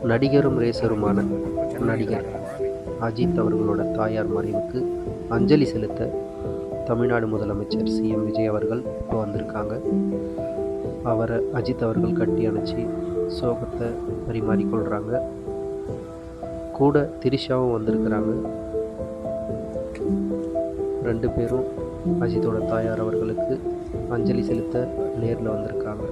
நடிகரும் ரேசருமான நடிகர் அஜித் அவர்களோட தாயார் மறைவுக்கு அஞ்சலி செலுத்த தமிழ்நாடு முதலமைச்சர் சிஎம் விஜய் அவர்கள் இப்போ வந்திருக்காங்க. அவரை அஜித் அவர்கள் கட்டி அணைச்சி சோகத்தை பரிமாறிக்கொள்கிறாங்க. கூட திரிஷாவும் வந்திருக்கிறாங்க. ரெண்டு பேரும் அஜித்தோட தாயார் அவர்களுக்கு அஞ்சலி செலுத்த நேரில் வந்திருக்காங்க.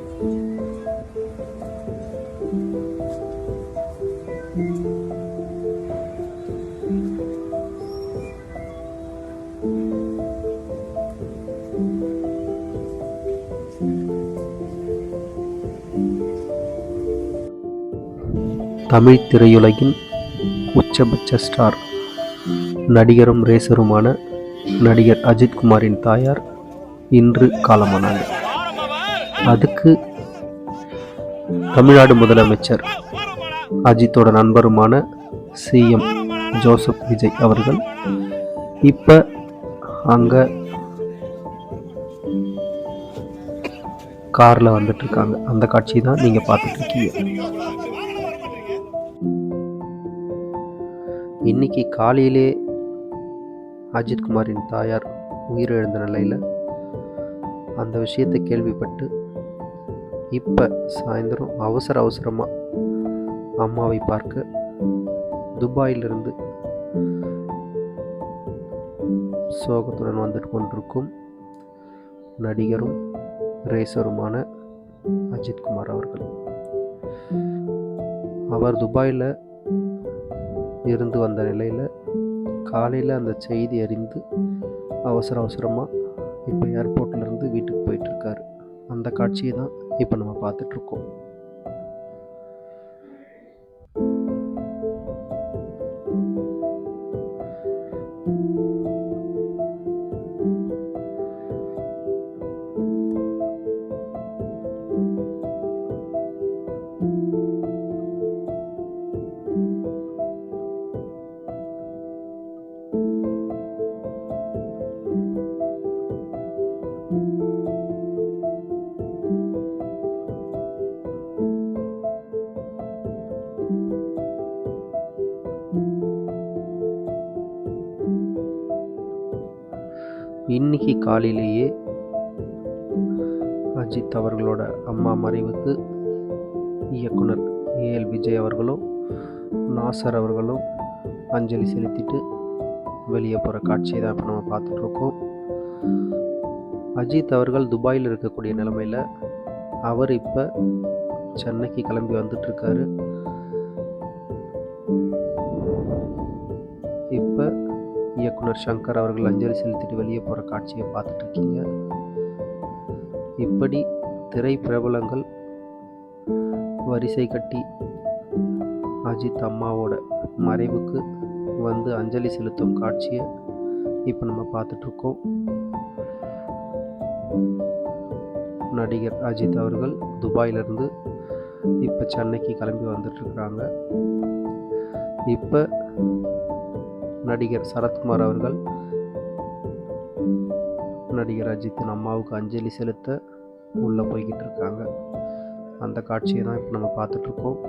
தமிழ் திரையுலகின் உச்சபட்ச ஸ்டார் நடிகரும் ரேசருமான நடிகர் அஜித்குமாரின் தாயார் இன்று காலமானாங்க. அதுக்கு தமிழ்நாடு முதலமைச்சர் அஜித்தோட நண்பருமான சிஎம் ஜோசப் விஜய் அவர்கள் இப்போ அங்கே காரில் வந்துட்டு இருக்காங்க. அந்த காட்சி தான் நீங்கள் பார்த்துட்டு இருக்கீங்க. இன்னைக்கு காலையிலே அஜித்குமாரின் தாயார் உயிரிழந்த நிலையில் அந்த விஷயத்தை கேள்விப்பட்டு இப்போ சாயந்தரம் அவசரமாக அம்மாவை பார்க்க துபாயிலிருந்து சோகத்துடன் வந்துட்டு கொண்டிருக்கும் நடிகரும் ரேசருமான அஜித்குமார் அவர்கள். அவர் துபாயில் இருந்து வந்த நிலையில் காலையில் அந்த செய்தி அறிந்து அவசரமாக இப்போ ஏர்போர்ட்லேருந்து வீட்டுக்கு போயிட்டுருக்காரு. அந்த காட்சியை தான் இப்போ நம்ம பார்த்துட்ருக்கோம். இன்னைக்கு காலையிலேயே அஜித் அவர்களோட அம்மா மறைவுக்கு இயக்குனர் ஏஎல் விஜய் அவர்களும் நாசர் அவர்களும் அஞ்சலி செலுத்திட்டு வெளியே போகிற காட்சியை தான் இப்போ நம்ம பார்த்துட்ருக்கோம். அஜித் அவர்கள் துபாயில் இருக்கக்கூடிய நிலைமையில் அவர் இப்போ சென்னைக்கு கிளம்பி வந்துட்டுருக்காரு. இப்போ இயக்குனர் சங்கர் அவர்கள் அஞ்சலி செலுத்திட்டு வெளியே போகிற காட்சியை பார்த்துட்ருக்கீங்க. இப்படி திரை பிரபலங்கள் வரிசை கட்டி அஜித் அம்மாவோட மறைவுக்கு வந்து அஞ்சலி செலுத்தும் காட்சியை இப்போ நம்ம பார்த்துட்ருக்கோம். நடிகர் அஜித் அவர்கள் துபாயிலிருந்து இப்போ சென்னைக்கு கிளம்பி வந்துட்டுருக்குறாங்க. இப்போ நடிகர் சரத்குமார் அவர்கள் நடிகர் அஜித்தின் அம்மாவுக்கு அஞ்சலி செலுத்த உள்ளே போய்கிட்டு இருக்காங்க. அந்த காட்சியை தான் இப்போ நம்ம பார்த்துட்ருக்கோம்.